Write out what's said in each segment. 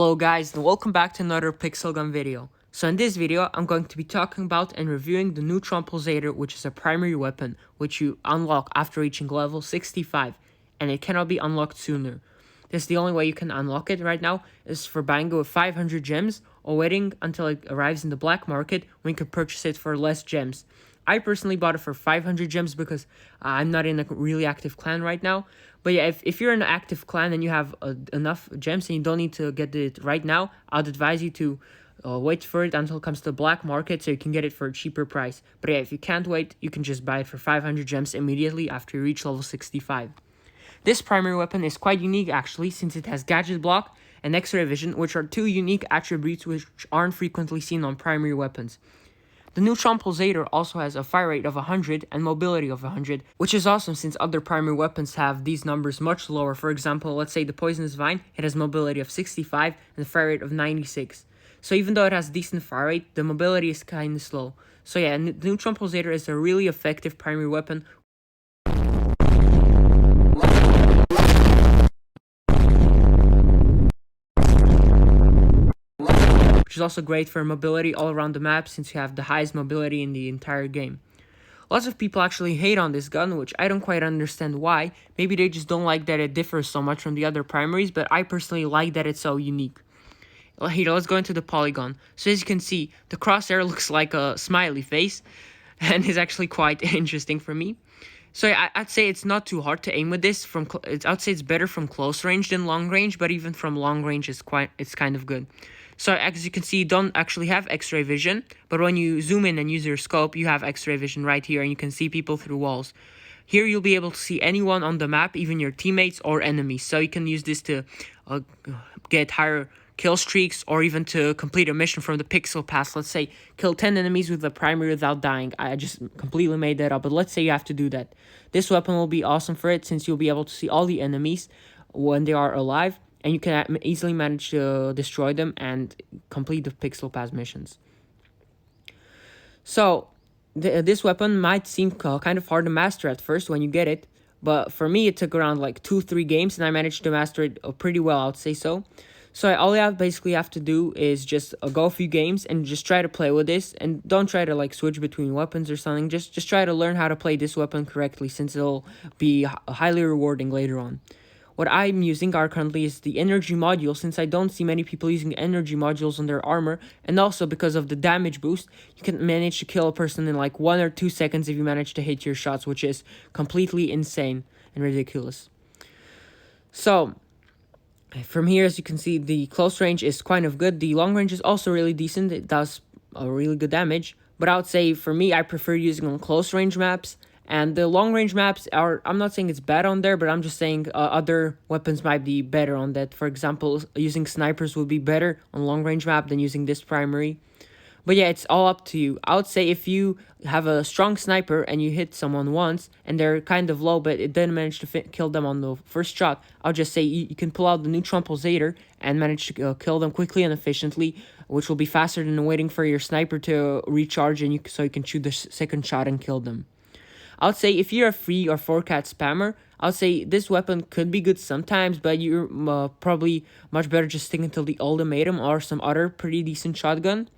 Hello guys, and welcome back to another pixel gun video. So in this video, I'm going to be talking about and reviewing the Neutron Pulsator, which is a primary weapon which you unlock after reaching level 65, and it cannot be unlocked sooner. This is the only way you can unlock it right now, is for buying it with 500 gems or waiting until it arrives in the black market when you can purchase it for less gems. I personally bought it for 500 gems because I'm not in a really active clan right now. But yeah, if you're in an active clan and you have enough gems and you don't need to get it right now, I'd advise you to wait for it until it comes to the black market so you can get it for a cheaper price. But yeah, if you can't wait, you can just buy it for 500 gems immediately after you reach level 65. This primary weapon is quite unique actually, since it has gadget block and X-ray vision, which are two unique attributes which aren't frequently seen on primary weapons. The Neutron Pulsator also has a fire rate of 100 and mobility of 100, which is awesome since other primary weapons have these numbers much lower. For example, let's say the Poisonous Vine, it has mobility of 65 and a fire rate of 96. So even though it has decent fire rate, the mobility is kind of slow. So yeah, the Neutron Pulsator is a really effective primary weapon. Which is also great for mobility all around the map since you have the highest mobility in the entire game. Lots of people actually hate on this gun, which I don't quite understand why. Maybe they just don't like that it differs so much from the other primaries, but I personally like that it's so unique. Here, let's go into the polygon. So as you can see, the crosshair looks like a smiley face, and is actually quite interesting for me. So I'd say it's not too hard to aim with this. I'd say it's better from close range than long range, but even from long range, it's kind of good. So as you can see, you don't actually have X-ray vision, but when you zoom in and use your scope, you have X-ray vision right here, and you can see people through walls. Here you'll be able to see anyone on the map, even your teammates or enemies. So you can use this to get higher kill streaks, or even to complete a mission from the pixel pass. Let's say kill 10 enemies with the primary without dying. I just completely made that up, but let's say you have to do that. This weapon will be awesome for it since you'll be able to see all the enemies when they are alive, and you can easily manage to destroy them and complete the pixel pass missions. So this weapon might seem kind of hard to master at first when you get it, but for me it took around like 2-3 games and I managed to master it pretty well, I'd say so. So all you basically have to do is just go a few games and just try to play with this, and don't try to like switch between weapons or something. Just try to learn how to play this weapon correctly, since it'll be highly rewarding later on. What I'm using currently is the energy module, since I don't see many people using energy modules on their armor, and also because of the damage boost, you can manage to kill a person in like 1 or 2 seconds if you manage to hit your shots, which is completely insane and ridiculous. So from here, as you can see, the close range is kind of good. The long range is also really decent. It does really good damage. But I would say, for me, I prefer using on close range maps. And the long range maps are, I'm not saying it's bad on there, but I'm just saying other weapons might be better on that. For example, using snipers would be better on long range map than using this primary. But yeah, it's all up to you. I would say if you have a strong sniper and you hit someone once and they're kind of low, but it didn't manage to kill them on the first shot, I'll just say you can pull out the Neutron Pulsator and manage to kill them quickly and efficiently, which will be faster than waiting for your sniper to recharge and so you can shoot the second shot and kill them. I would say if you're a 3 or 4 cat spammer, I would say this weapon could be good sometimes, but you're probably much better just sticking to the ultimatum or some other pretty decent shotgun.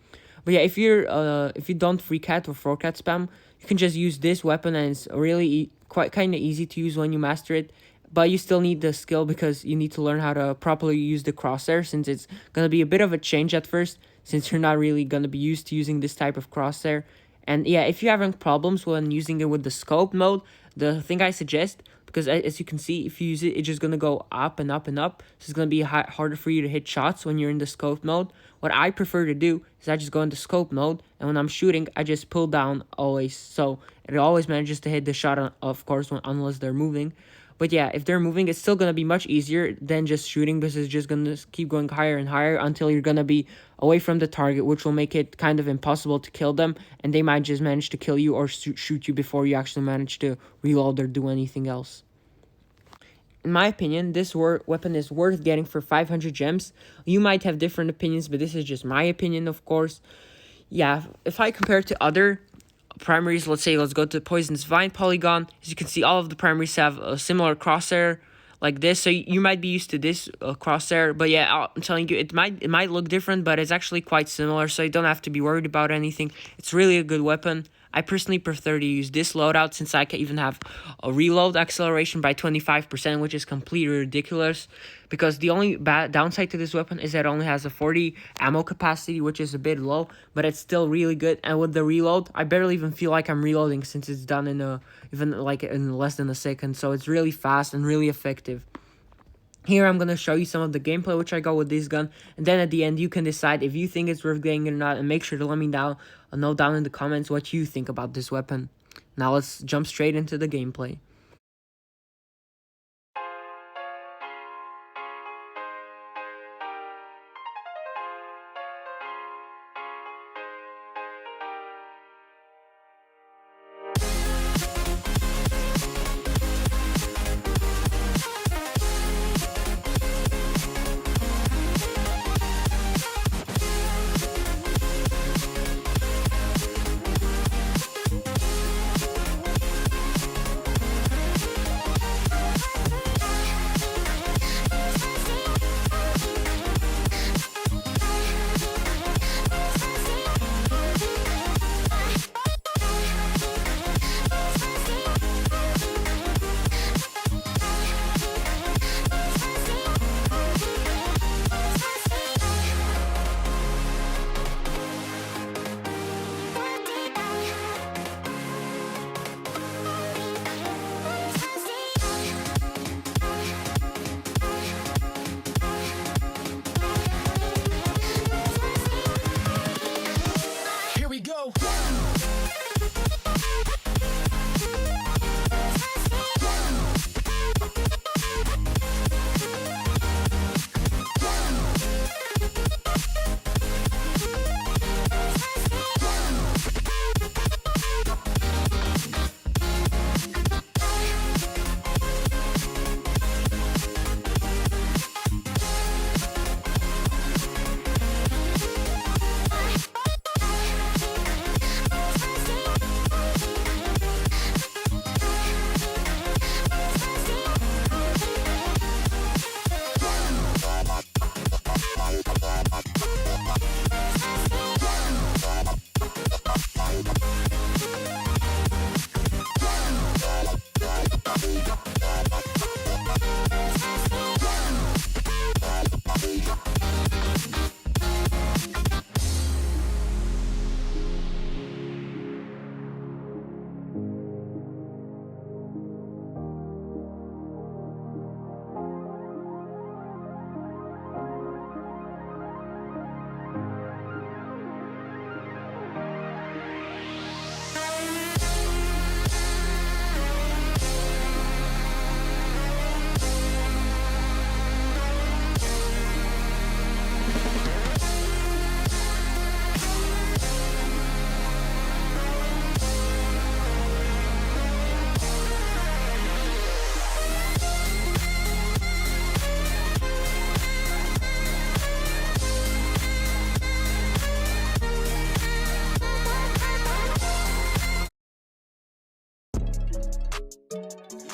But yeah, if you don't 3 cat or 4 cat spam, you can just use this weapon, and it's really quite kind of easy to use when you master it. But you still need the skill because you need to learn how to properly use the crosshair, since it's gonna be a bit of a change at first, since you're not really gonna be used to using this type of crosshair. And yeah, if you're having problems when using it with the scope mode, the thing I suggest, because as you can see, if you use it, it's just going to go up and up and up. So it's going to be harder for you to hit shots when you're in the scope mode. What I prefer to do is I just go into scope mode, and when I'm shooting, I just pull down always. So it always manages to hit the shot, of course, unless they're moving. But yeah, if they're moving, it's still going to be much easier than just shooting, because it's just going to keep going higher and higher until you're going to be away from the target, which will make it kind of impossible to kill them, and they might just manage to kill you or shoot you before you actually manage to reload or do anything else. In my opinion, this weapon is worth getting for 500 gems. You might have different opinions, but this is just my opinion, of course. Yeah, if I compare it to other primaries, let's go to Poisonous Vine polygon. As you can see, all of the primaries have a similar crosshair like this. So you might be used to this crosshair, but yeah, I'm telling you, it might look different, but it's actually quite similar. So you don't have to be worried about anything. It's really a good weapon. I personally prefer to use this loadout since I can even have a reload acceleration by 25%, which is completely ridiculous. Because the only downside to this weapon is that it only has a 40 ammo capacity, which is a bit low, but it's still really good. And with the reload, I barely even feel like I'm reloading since it's done in even like in less than a second. So it's really fast and really effective. Here I'm going to show you some of the gameplay which I got with this gun, and then at the end you can decide if you think it's worth getting or not, and make sure to let me know down in the comments what you think about this weapon. Now let's jump straight into the gameplay.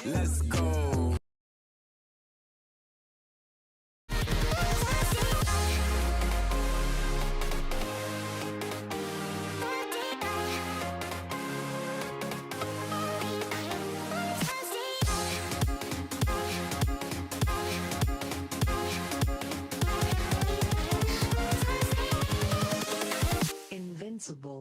Let's go. Invincible.